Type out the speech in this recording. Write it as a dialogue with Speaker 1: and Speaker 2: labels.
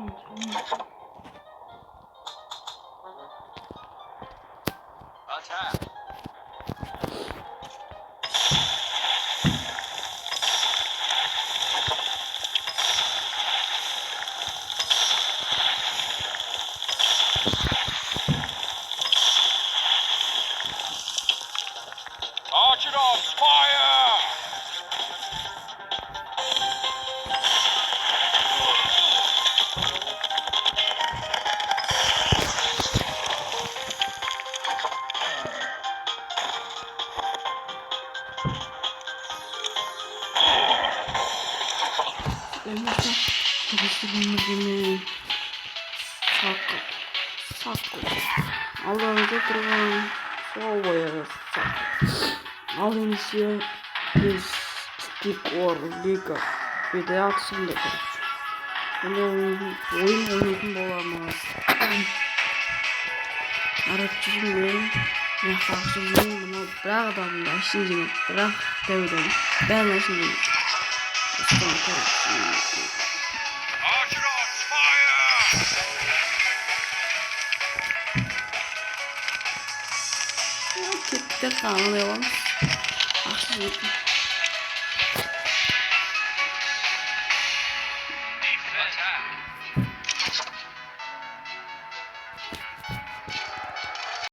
Speaker 1: Attack. Archidons, fire!
Speaker 2: Aldığımızda duran sol boyarız. Al inisiye biz stick or liga bir de atsın da bunu oyun oynayın bolamaz. Arapçızım benim yaklaşım benim buna bırak adamda şimdi bırak devrim ben şimdi Tek kanalım.